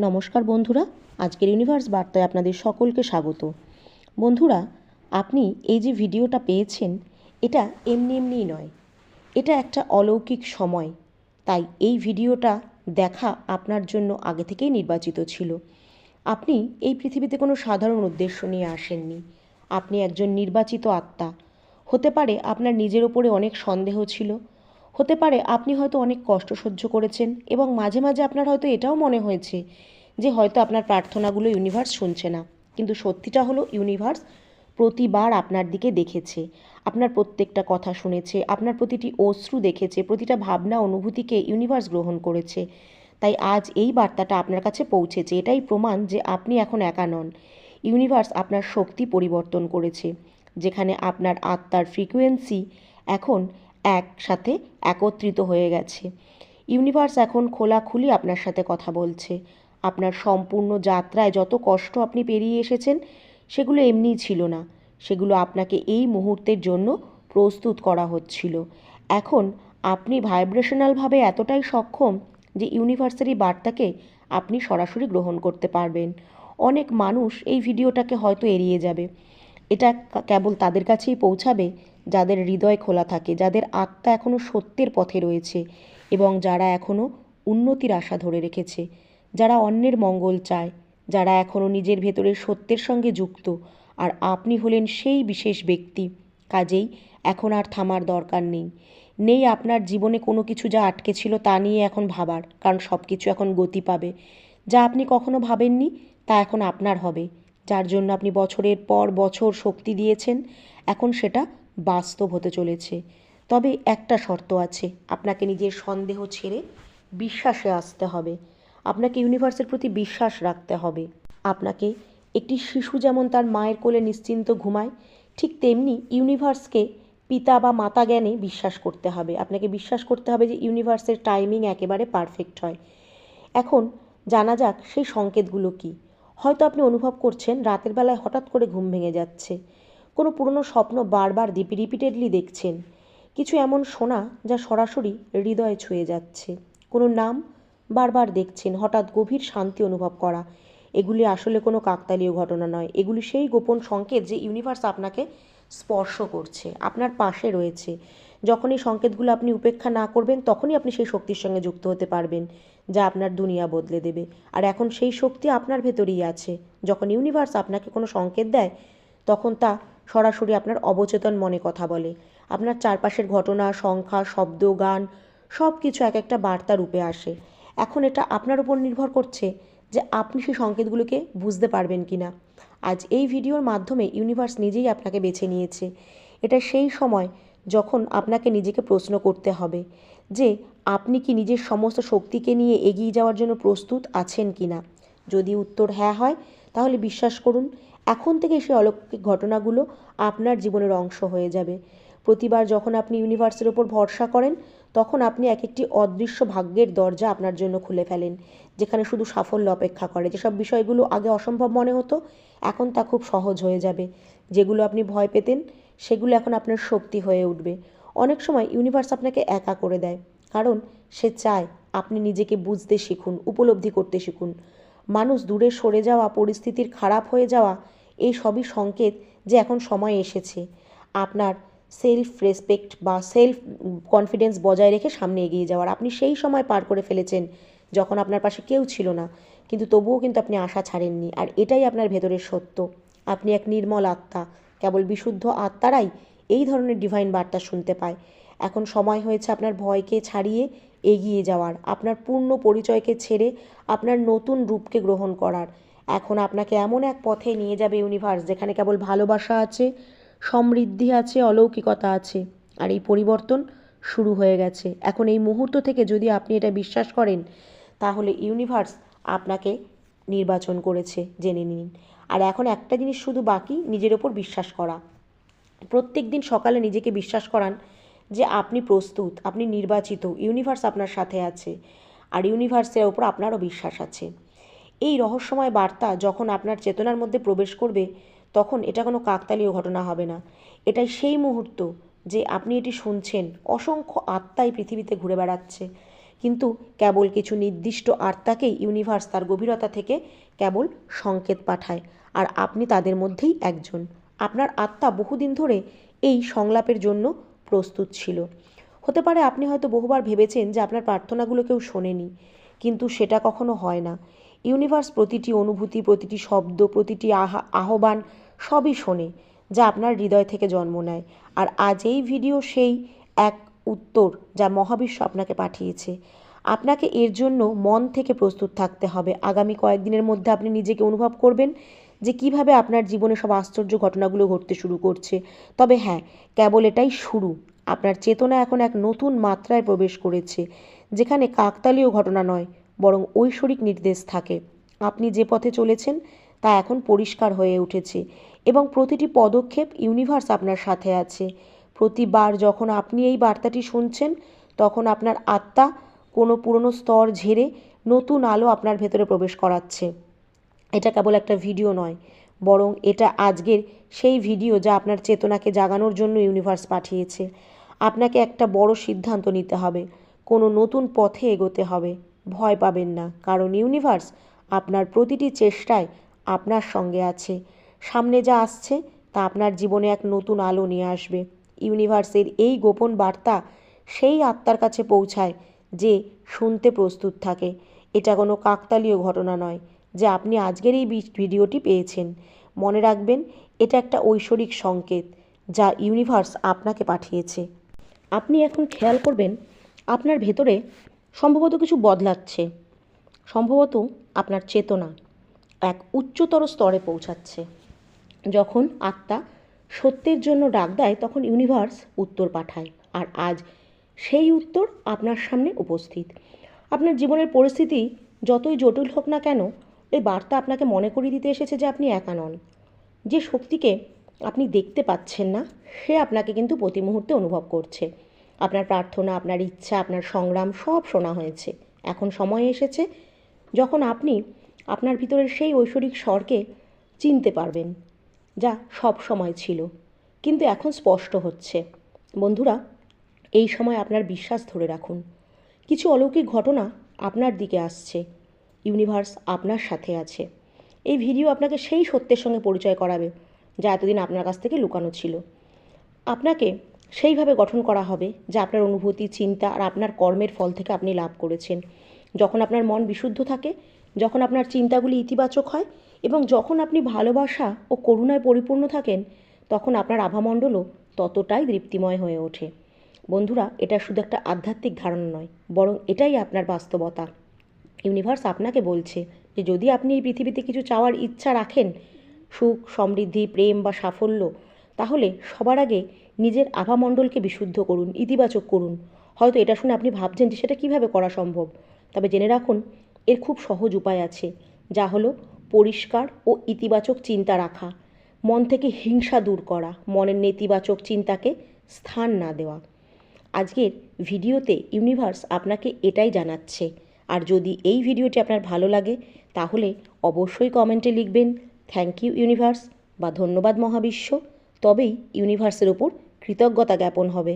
নমস্কার বন্ধুরা, আজকের ইউনিভার্স বার্তায় আপনাদের সকলকে স্বাগত। বন্ধুরা, আপনি এই যে ভিডিওটা পেয়েছেন, এটা এমনি এমনিই নয়, এটা একটা অলৌকিক সময়। তাই এই ভিডিওটা দেখা আপনার জন্য আগে থেকেই নির্বাচিত ছিল। আপনি এই পৃথিবীতে কোনো সাধারণ উদ্দেশ্য নিয়ে আসেননি। আপনি একজন নির্বাচিত আত্মা। হতে পারে আপনার নিজের ওপরে অনেক সন্দেহ ছিল, হতে পারে আপনি হয়তো অনেক কষ্ট সহ্য করেছেন এবং মাঝে মাঝে আপনার হয়তো এটাও মনে হয়েছে যে হয়তো আপনার প্রার্থনাগুলো ইউনিভার্স শুনছে না। কিন্তু সত্যিটা হলো ইউনিভার্স প্রতিবার আপনার দিকে দেখেছে, আপনার প্রত্যেকটা কথা শুনেছে, আপনার প্রতিটি অশ্রু দেখেছে, প্রতিটা ভাবনা অনুভূতিকে ইউনিভার্স গ্রহণ করেছে। তাই আজ এই বার্তাটা আপনার কাছে পৌঁছেছে, এটাই প্রমাণ যে আপনি এখন একা নন। ইউনিভার্স আপনার শক্তি পরিবর্তন করেছে। যেখানে আপনার আত্মার ফ্রিকোয়েন্সি এখন একসাথে একত্রিত হয়ে গেছে। ইউনিভার্স এখন খোলাখুলি আপনার সাথে কথা বলছে। আপনার সম্পূর্ণ যাত্রায় যত কষ্ট আপনি পেরিয়ে এসেছেন, সেগুলো এমনিই ছিল না, সেগুলো আপনাকে এই মুহূর্তের জন্য প্রস্তুত করা হচ্ছিল। এখন আপনি ভাইব্রেশনালভাবে এতটাই সক্ষম যে ইউনিভার্সের এই বার্তাকে আপনি সরাসরি গ্রহণ করতে পারবেন। অনেক মানুষ এই ভিডিওটাকে হয়তো এড়িয়ে যাবে। এটা কেবল তাদের কাছেই পৌঁছাবে যাদের হৃদয় খোলা থাকে, যাদের আত্মা এখনও সত্যের পথে রয়েছে এবং যারা এখনও উন্নতির আশা ধরে রেখেছে, যারা অন্যের মঙ্গল চায়, যারা এখনও নিজের ভেতরের সত্যের সঙ্গে যুক্ত। আর আপনি হলেন সেই বিশেষ ব্যক্তি। কাজেই এখন আর থামার দরকার নেই। নেই আপনার জীবনে কোনো কিছু যা আটকে ছিল তা নিয়ে এখন ভাবার, কারণ সব কিছু এখন গতি পাবে। যা আপনি কখনো ভাবেননি তা এখন আপনার হবে। যার জন্য আপনি বছরের পর বছর শক্তি দিয়েছেন, এখন সেটা বাস্তব হতে চলেছে। তবে একটা শর্ত আছে, আপনাকে নিজের সন্দেহ ছেড়ে বিশ্বাসে আসতে হবে। আপনাকে ইউনিভার্সের প্রতি বিশ্বাস রাখতে হবে। আপনাকে একটি শিশু যেমন তার মায়ের কোলে নিশ্চিন্ত ঘুমায়, ঠিক তেমনি ইউনিভার্সকে পিতা বা মাতা জ্ঞানে বিশ্বাস করতে হবে। আপনাকে বিশ্বাস করতে হবে যে ইউনিভার্সের টাইমিং একেবারে পারফেক্ট হয়। এখন জানা যাক সেই সংকেতগুলো কী। হয়তো আপনি অনুভব করছেন রাতের বেলায় হঠাৎ করে ঘুম ভেঙে যাচ্ছে, কোনো পুরনো স্বপ্ন বারবার রিপিটেডলি দেখছেন, কিছু এমন শোনা যা সরাসরি হৃদয়ে ছুঁয়ে যাচ্ছে, কোনো নাম বারবার দেখছেন, হঠাৎ গভীর শান্তি অনুভব করা। এগুলি আসলে কোনো কাকতালীয় ঘটনা নয়, এগুলি সেই গোপন সংকেত যে ইউনিভার্স আপনাকে স্পর্শ করছে, আপনার পাশে রয়েছে। যখন এই সংকেতগুলো আপনি উপেক্ষা না করবেন, তখনই আপনি সেই শক্তির সঙ্গে যুক্ত হতে পারবেন যা আপনার দুনিয়া বদলে দেবে। আর এখন সেই শক্তি আপনার ভেতরেই আছে। যখন ইউনিভার্স আপনাকে কোনো সংকেত দেয়, তখন তা সরাসরি আপনার অবচেতন মনে কথা বলে। আপনার চারপাশের ঘটনা, সংখ্যা, শব্দ, গান সব কিছু এক একটা বার্তা রূপে আসে। এখন এটা আপনার উপর নির্ভর করছে যে আপনি সেই সংকেতগুলোকে বুঝতে পারবেন কি না। আজ এই ভিডিওর মাধ্যমে ইউনিভার্স নিজেই আপনাকে বেছে নিয়েছে। এটা সেই সময় যখন আপনাকে নিজেকে প্রশ্ন করতে হবে যে আপনি কি নিজের সমস্ত শক্তিকে নিয়ে এগিয়ে যাওয়ার জন্য প্রস্তুত আছেন কি না। যদি উত্তর হ্যাঁ হয়, তাহলে বিশ্বাস করুন, এখন থেকে সেই অলৌকিক ঘটনাগুলো আপনার জীবনের অংশ হয়ে যাবে। প্রতিবার যখন আপনি ইউনিভার্সের ওপর ভরসা করেন, তখন আপনি এক একটি অদৃশ্য ভাগ্যের দরজা আপনার জন্য খুলে ফেলেন, যেখানে শুধু সাফল্য অপেক্ষা করে। যেসব বিষয়গুলো আগে অসম্ভব মনে হতো, এখন তা খুব সহজ হয়ে যাবে। যেগুলো আপনি ভয় পেতেন, সেগুলো এখন আপনার শক্তি হয়ে উঠবে। অনেক সময় ইউনিভার্স আপনাকে একা করে দেয়, কারণ সে চায় আপনি নিজেকে বুঝতে শিখুন, উপলব্ধি করতে শিখুন। মানুষ দূরে সরে যাওয়া, পরিস্থিতির খারাপ হয়ে যাওয়া, এই সবই সংকেত যে এখন সময় এসেছে আপনার সেলফ রেসপেক্ট বা সেলফ কনফিডেন্স বজায় রেখে সামনে এগিয়ে যাওয়ার। আপনি সেই সময় পার করে ফেলেছেন যখন আপনার পাশে কেউ ছিল না, কিন্তু তবুও কিন্তু আপনি আশা ছাড়েননি। আর এটাই আপনার ভেতরের সত্য। আপনি এক নির্মল আত্মা। কেবল বিশুদ্ধ আত্মারাই এই ধরনের ডিভাইন বার্তা শুনতে পায়। এখন সময় হয়েছে আপনার ভয়কে ছাড়িয়ে এগিয়ে যাওয়ার, আপনার পূর্ণ পরিচয়কে ছেড়ে আপনার নতুন রূপকে গ্রহণ করার। এখন আপনাকে এমন এক পথে নিয়ে যাবে ইউনিভার্স, যেখানে কেবল ভালোবাসা আছে, সমৃদ্ধি আছে, অলৌকিকতা আছে। আর এই পরিবর্তন শুরু হয়ে গেছে। এখন এই মুহূর্ত থেকে যদি আপনি এটা বিশ্বাস করেন, তাহলে ইউনিভার্স আপনাকে নির্বাচন করেছে, জেনে নিন। আর এখন একটা জিনিস শুধু বাকি, নিজের ওপর বিশ্বাস করা। প্রত্যেক দিন সকালে নিজেকে বিশ্বাস করান যে আপনি প্রস্তুত, আপনি নির্বাচিত, ইউনিভার্স আপনার সাথে আছে, আর ইউনিভার্সের ওপর আপনারও বিশ্বাস আছে। এই রহস্যময় বার্তা যখন আপনার চেতনার মধ্যে প্রবেশ করবে, তখন এটা কোনো কাকতালীয় ঘটনা হবে না। এটাই সেই মুহূর্ত যে আপনি এটি শুনছেন। অসংখ্য আত্মাই পৃথিবীতে ঘুরে বেড়াচ্ছে, কিন্তু কেবল কিছু নির্দিষ্ট আত্মাকেই ইউনিভার্স তার গভীরতা থেকে কেবল সংকেত পাঠায়, আর আপনি তাদের মধ্যেই একজন। আপনার আত্মা বহুদিন ধরে এই সংলাপের জন্য প্রস্তুত ছিল। হতে পারে আপনি হয়তো বহুবার ভেবেছেন যে আপনার প্রার্থনাগুলো কেউ শোনেনি, কিন্তু সেটা কখনো হয় না। ইউনিভার্স প্রতিটি অনুভূতি, প্রতিটি শব্দ, প্রতিটি আহ্বান সবই শোনে, যা আপনার হৃদয় থেকে জন্ম নেয়। আর আজ এই ভিডিও সেই এক উত্তর যা মহাবিশ্ব আপনাকে পাঠিয়েছে। আপনাকে এর জন্য মন থেকে প্রস্তুত থাকতে হবে। আগামী কয়েকদিনের মধ্যে আপনি নিজেকে অনুভব করবেন যে কিভাবে আপনার জীবনে সব আশ্চর্য ঘটনাগুলো ঘটতে শুরু করছে। তবে হ্যাঁ, কেবল এটাই শুরু। আপনার চেতনা এখন এক নতুন মাত্রায় প্রবেশ করেছে, যেখানে কাকতালীয় ঘটনা নয়, বরং ঐশ্বরিক নির্দেশ থাকে। আপনি যে পথে চলেছেন তা এখন পরিষ্কার হয়ে উঠেছে, এবং প্রতিটি পদক্ষেপ ইউনিভার্স আপনার সাথে আছে। প্রতিবার যখন আপনি এই বার্তাটি শুনছেন, তখন আপনার আত্মা কোনো পুরনো স্তর ঝেড়ে নতুন আলো আপনার ভেতরে প্রবেশ করাচ্ছে। এটা কেবল একটা ভিডিও নয়, বরং এটা আজকের সেই ভিডিও যা আপনার চেতনাকে জাগানোর জন্য ইউনিভার্স পাঠিয়েছে। আপনাকে একটা বড় সিদ্ধান্ত নিতে হবে, কোনো নতুন পথে এগোতে হবে। ভয় পাবেন না, কারণ ইউনিভার্স আপনার প্রতিটি চেষ্টায় আপনার সঙ্গে আছে। সামনে যা আসছে তা আপনার জীবনে এক নতুন আলো নিয়ে আসবে। ইউনিভার্সের এই গোপন বার্তা সেই আত্মার কাছে পৌঁছায় যে শুনতে প্রস্তুত থাকে। এটা কোনো কাকতালীয় ঘটনা নয় যে আপনি আজকের এই ভিডিওটি পেয়েছেন। মনে রাখবেন, এটা একটা ঐশ্বরিক সংকেত যা ইউনিভার্স আপনাকে পাঠিয়েছে। আপনি এখন খেয়াল করবেন আপনার ভেতরে সম্ভবত কিছু বদলাচ্ছে। সম্ভবত আপনার চেতনা এক উচ্চতর স্তরে পৌঁছাচ্ছে। যখন আত্মা সত্যের জন্য ডাক দেয়, তখন ইউনিভার্স উত্তর পাঠায়। আর আজ সেই উত্তর আপনার সামনে উপস্থিত। আপনার জীবনের পরিস্থিতি যতই জটিল হোক না কেন, এই বার্তা আপনাকে মনে করিয়ে দিতে এসেছে যে আপনি একা নন। যে শক্তিকে আপনি দেখতে পাচ্ছেন না, সে আপনাকে কিন্তু প্রতি মুহূর্তে অনুভব করছে। আপনার প্রার্থনা, আপনার ইচ্ছা, আপনার সংগ্রাম সব শোনা হয়েছে। এখন সময় এসেছে যখন আপনি আপনার ভিতরের সেই ঐশ্বরিক স্বরকে চিনতে পারবেন, যা সব সময় ছিল কিন্তু এখন স্পষ্ট হচ্ছে। বন্ধুরা, এই সময় আপনার বিশ্বাস ধরে রাখুন। কিছু অলৌকিক ঘটনা আপনার দিকে আসছে। ইউনিভার্স আপনার সাথে আছে। এই ভিডিও আপনাকে সেই সত্যের সঙ্গে পরিচয় করাবে যা এতদিন আপনার কাছ থেকে লুকানো ছিল। আপনাকে সেইভাবে গঠন করা হবে যা আপনার অনুভূতি, চিন্তা আর আপনার কর্মের ফল থেকে আপনি লাভ করেছেন। যখন আপনার মন বিশুদ্ধ থাকে, যখন আপনার চিন্তাগুলি ইতিবাচক হয়, এবং যখন আপনি ভালোবাসা ও করুণায় পরিপূর্ণ থাকেন, তখন আপনার আভামণ্ডলও ততটাই দীপ্তিময় হয়ে ওঠে। বন্ধুরা, এটা শুধু একটা আধ্যাত্মিক ধারণা নয়, বরং এটাই আপনার বাস্তবতা। ইউনিভার্স আপনাকে বলছে যে যদি আপনি এই পৃথিবীতে কিছু চাওয়ার ইচ্ছা রাখেন, সুখ, সমৃদ্ধি, প্রেম বা সাফল্য, তাহলে সবার আগে নিজের আভামণ্ডলকে বিশুদ্ধ করুন, ইতিবাচক করুন। হয়তো এটা শুনে আপনি ভাবছেন যে সেটা কীভাবে করা সম্ভব। তবে জেনে রাখুন, এর খুব সহজ উপায় আছে, যা হলো পরিষ্কার ও ইতিবাচক চিন্তা রাখা, মন থেকে হিংসা দূর করা, মনের নেতিবাচক চিন্তাকে স্থান না দেওয়া। আজকের ভিডিওতে ইউনিভার্স আপনাকে এটাই জানাচ্ছে। আর যদি এই ভিডিওটি আপনার ভালো লাগে, তাহলে অবশ্যই কমেন্টে লিখবেন থ্যাংক ইউ ইউনিভার্স বা ধন্যবাদ মহাবিশ্ব। তবেই ইউনিভার্সের ওপর কৃতজ্ঞতা জ্ঞাপন হবে।